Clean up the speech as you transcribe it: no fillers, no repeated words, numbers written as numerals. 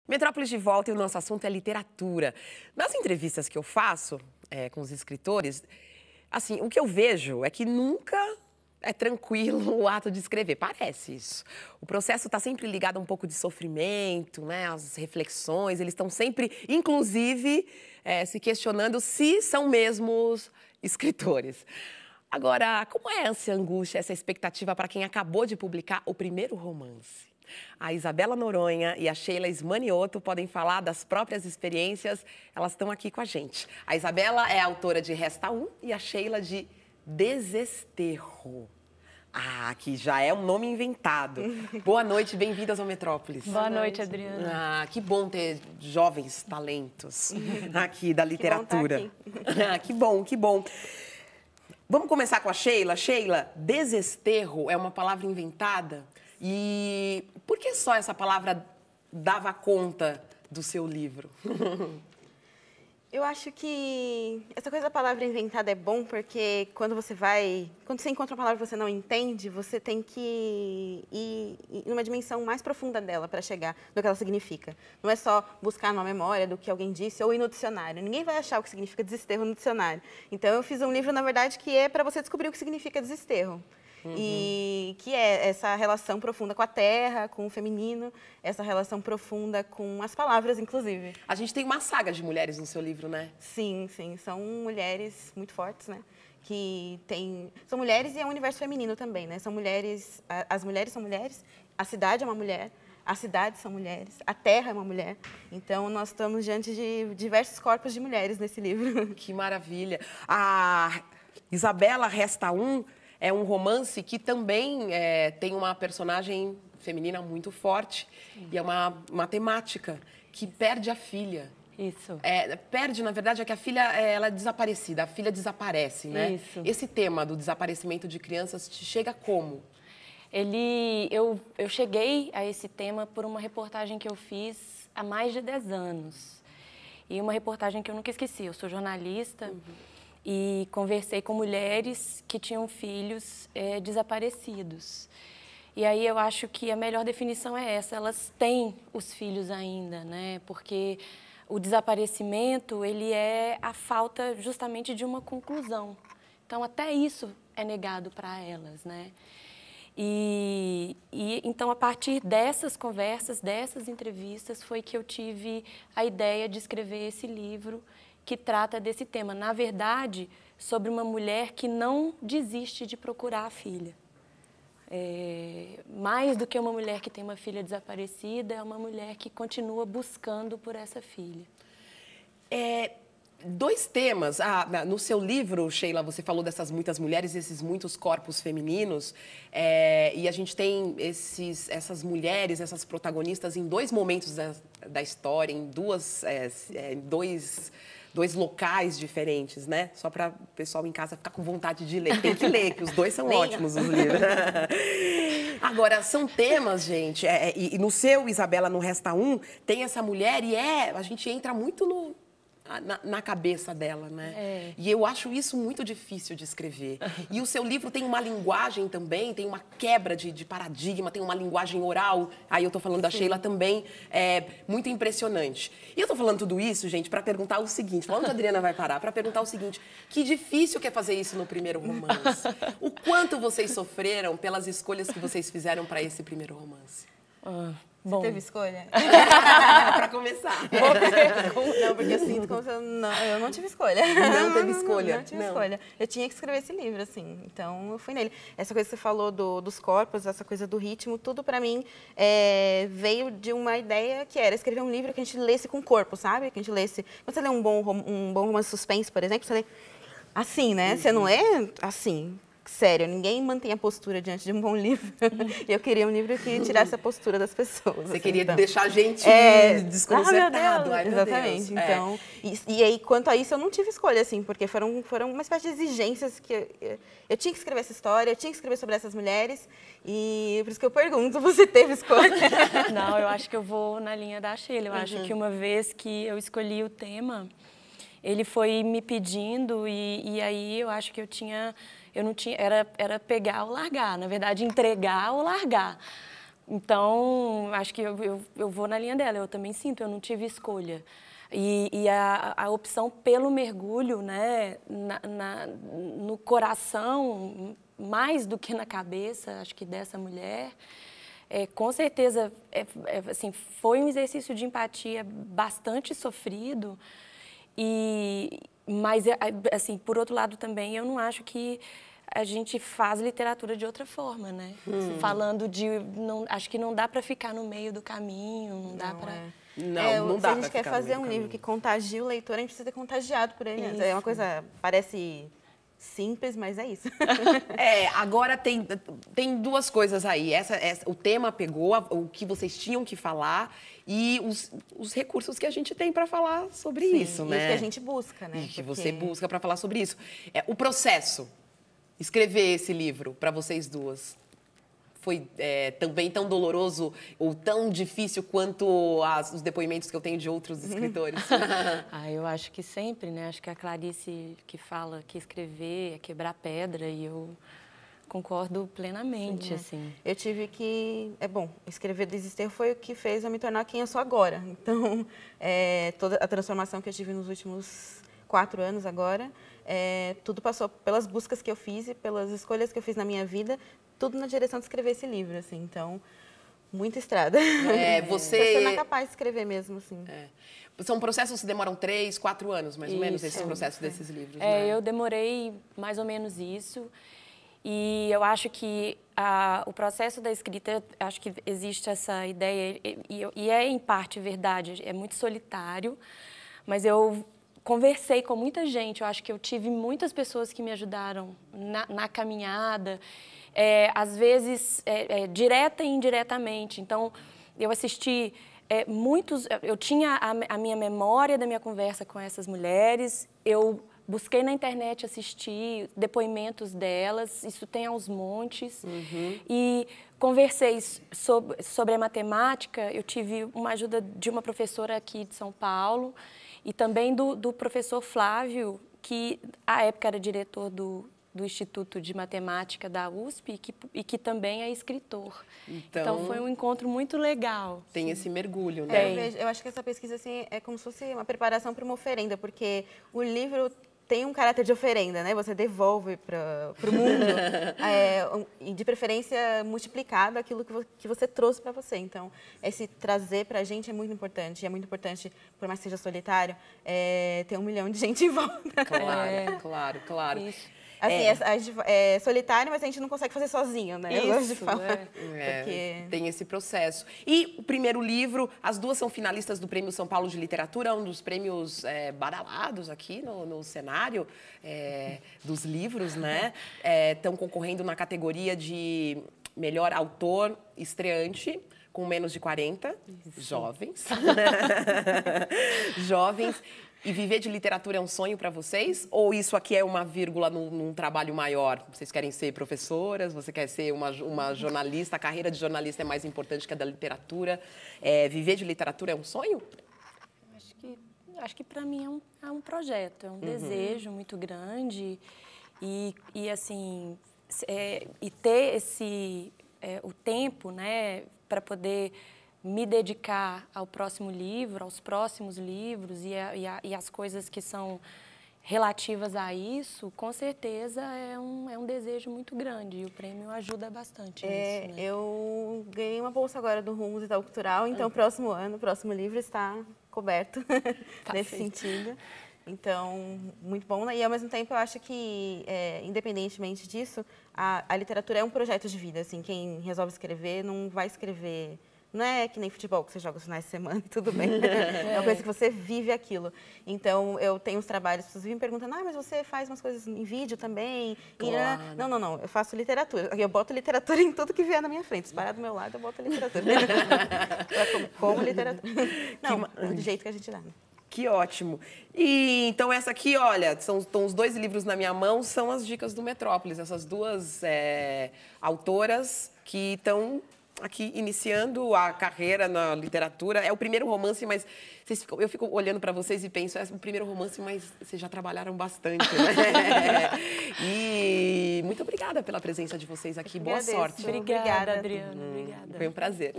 Metrópolis de volta e o nosso assunto é literatura. Nas entrevistas que eu faço com os escritores, assim, o que eu vejo é que nunca é tranquilo o ato de escrever. Parece isso. O processo está sempre ligado a um pouco de sofrimento, né? As reflexões, eles estão sempre, inclusive, se questionando se são mesmos escritores. Agora, como é essa angústia, essa expectativa para quem acabou de publicar o primeiro romance? A Isabela Noronha e a Sheila Ismanioto podem falar das próprias experiências. Elas estão aqui com a gente. A Isabela é autora de Resta Um e a Sheila de Desesterro. Ah, que já é um nome inventado. Boa noite, bem-vindas ao Metrópolis. Boa noite, Adriana. Ah, que bom ter jovens talentos aqui da literatura. Que bom estar aqui. Que bom, que bom. Vamos começar com a Sheila. Sheila, desesterro é uma palavra inventada? E por que só essa palavra dava conta do seu livro? Eu acho que essa coisa da palavra inventada é bom porque quando você encontra uma palavra que você não entende, você tem que ir numa dimensão mais profunda dela para chegar no que ela significa. Não é só buscar na memória do que alguém disse ou ir no dicionário. Ninguém vai achar o que significa desesterro no dicionário. Então, eu fiz um livro, na verdade, que é para você descobrir o que significa desesterro. E que é essa relação profunda com a terra, com o feminino, essa relação profunda com as palavras, inclusive. A gente tem uma saga de mulheres no seu livro, né? Sim, sim. São mulheres muito fortes, né? São mulheres e é um universo feminino também, né? São mulheres, as mulheres são mulheres, a cidade é uma mulher, as cidades são mulheres, a terra é uma mulher. Então, nós estamos diante de diversos corpos de mulheres nesse livro. Que maravilha. A Isabela Resta Um é um romance que também tem uma personagem feminina muito forte. E é uma temática que perde a filha. Isso. Perde, na verdade, é que a filha ela é desaparecida, a filha desaparece, né? Isso. Esse tema do desaparecimento de crianças te chega como? Eu cheguei a esse tema por uma reportagem que eu fiz há mais de 10 anos. E uma reportagem que eu nunca esqueci. Eu sou jornalista. E conversei com mulheres que tinham filhos desaparecidos. E aí eu acho que a melhor definição é essa, elas têm os filhos ainda, né? Porque o desaparecimento, ele é a falta justamente de uma conclusão. Então, até isso é negado para elas, né? Então, a partir dessas conversas, dessas entrevistas, foi que eu tive a ideia de escrever esse livro que trata desse tema. Na verdade, sobre uma mulher que não desiste de procurar a filha. Mais do que uma mulher que tem uma filha desaparecida, é uma mulher que continua buscando por essa filha. Dois temas. No seu livro, Sheila, você falou dessas muitas mulheres, esses muitos corpos femininos, e a gente tem essas mulheres, essas protagonistas em dois momentos da história, em dois locais diferentes, né? Só para o pessoal em casa ficar com vontade de ler. Tem que ler, que os dois são ótimos, os livros. Agora, são temas, gente, e no seu, Isabela, no Resta Um, tem essa mulher e a gente entra muito na cabeça dela, né? E eu acho isso muito difícil de escrever. E o seu livro tem uma linguagem também, tem uma quebra de paradigma, tem uma linguagem oral, aí eu tô falando da Sheila também, muito impressionante. E eu tô falando tudo isso, gente, para perguntar o seguinte, onde a Adriana vai parar? Para perguntar o seguinte, que difícil que é fazer isso no primeiro romance? O quanto vocês sofreram pelas escolhas que vocês fizeram para esse primeiro romance? Você teve escolha? Para começar. Não, porque eu sinto como se eu não tive escolha. Não teve escolha? Não tive escolha. Eu tinha que escrever esse livro, assim. Então, eu fui nele. Essa coisa que você falou dos corpos, essa coisa do ritmo, tudo pra mim veio de uma ideia que era escrever um livro que a gente lesse com corpo, sabe? Que a gente lesse... Quando você lê um bom romance suspense, por exemplo, você lê assim, né? Você não é assim... Sério, ninguém mantém a postura diante de um bom livro. E eu queria um livro que tirasse a postura das pessoas. Você queria deixar a gente desconcertado. Exatamente. Então, e aí, quanto a isso, eu não tive escolha, assim, porque foram uma espécie de exigências que eu tinha que escrever essa história, eu tinha que escrever sobre essas mulheres. E por isso que eu pergunto, você teve escolha? Não, eu acho que eu vou na linha da Sheila. Eu acho que uma vez que eu escolhi o tema, ele foi me pedindo e aí eu acho que eu não tinha, era pegar ou largar, na verdade, entregar ou largar. Então, acho que eu vou na linha dela. Eu também sinto, eu não tive escolha. E a opção pelo mergulho, né, no coração, mais do que na cabeça, acho que dessa mulher, com certeza, assim, foi um exercício de empatia bastante sofrido. Mas, assim, por outro lado também, eu não acho que a gente faz literatura de outra forma, né? Falando acho que não dá para ficar no meio do caminho, não dá para... Não dá. Se a gente quer fazer um livro que contagie o leitor, a gente precisa ser contagiado por ele. Isso. É uma coisa, parece simples, mas é isso. Agora tem duas coisas aí. O tema pegou, o que vocês tinham que falar e os recursos que a gente tem para falar sobre isso, né? Isso que a gente busca, né? E que você busca para falar sobre isso. O processo, escrever esse livro para vocês duas. Foi também tão doloroso ou tão difícil quanto os depoimentos que eu tenho de outros escritores? Eu acho que sempre, né? Acho que a Clarice que fala que escrever é quebrar pedra e eu concordo plenamente, assim. Eu tive que... escrever Desesterro foi o que fez eu me tornar quem eu sou agora. Então, toda a transformação que eu tive nos últimos 4 anos agora, tudo passou pelas buscas que eu fiz e pelas escolhas que eu fiz na minha vida, tudo na direção de escrever esse livro, assim. Então, muita estrada. Você não é capaz de escrever mesmo, assim. São processos que demoram 3, 4 anos, mais ou menos, esses processos desses livros, né? Eu demorei mais ou menos isso. E eu acho que o processo da escrita, acho que existe essa ideia, e é em parte verdade, é muito solitário, mas eu conversei com muita gente, eu acho que eu tive muitas pessoas que me ajudaram na caminhada, às vezes direta e indiretamente. Então, eu assisti eu tinha a minha memória da minha conversa com essas mulheres, eu busquei na internet assistir depoimentos delas, isso tem aos montes, e conversei sobre a matemática. Eu tive uma ajuda de uma professora aqui de São Paulo e também do professor Flávio, que à época era diretor do Instituto de Matemática da USP e que também é escritor. Então foi um encontro muito legal. Tem esse mergulho, né? Eu acho que essa pesquisa assim, é como se fosse uma preparação para uma oferenda, porque o livro tem um caráter de oferenda, né? Você devolve para o mundo, e de preferência multiplicado aquilo que você trouxe para você. Então, esse trazer para a gente é muito importante. E é muito importante, por mais que seja solitário, ter 1 milhão de gente em volta. Claro. Isso. Assim, a gente é solitário, mas a gente não consegue fazer sozinho, né? Isso, eu gosto de falar. Porque... Tem esse processo. E o primeiro livro, as duas são finalistas do Prêmio São Paulo de Literatura, um dos prêmios badalados aqui no cenário dos livros, né? Estão concorrendo na categoria de melhor autor estreante, com menos de 40, jovens. Jovens. E viver de literatura é um sonho para vocês? Ou isso aqui é uma vírgula num trabalho maior? Vocês querem ser professoras? Você quer ser uma jornalista? A carreira de jornalista é mais importante que a da literatura? Viver de literatura é um sonho? Acho que para mim é um projeto, é um desejo muito grande. E assim, e ter o tempo, né, para poder me dedicar ao próximo livro, aos próximos livros e as coisas que são relativas a isso, com certeza é um desejo muito grande e o prêmio ajuda bastante nisso, né? Eu ganhei uma bolsa agora do Rumos e Tal Cultural, então próximo ano, o próximo livro está coberto nesse sentido. Então, muito bom. E, ao mesmo tempo, eu acho que, independentemente disso, a literatura é um projeto de vida. Assim, quem resolve escrever não vai escrever... Não é que nem futebol, que você joga os finais de semana e tudo bem. É uma coisa que você vive aquilo. Então, eu tenho uns trabalhos, as pessoas me perguntam, mas você faz umas coisas em vídeo também? Claro. Não, eu faço literatura. Eu boto literatura em tudo que vier na minha frente. Se parar do meu lado, eu boto literatura. Como literatura. Não, do jeito que a gente dá. Né? Que ótimo. E então essa aqui, olha, estão os 2 livros na minha mão, são as dicas do Metrópolis. Essas duas autoras que estão aqui iniciando a carreira na literatura. É o primeiro romance, mas eu fico olhando para vocês e penso, é o primeiro romance, mas vocês já trabalharam bastante, né? E muito obrigada pela presença de vocês aqui. Boa sorte. Obrigada, Adriana. Obrigada. Foi um prazer.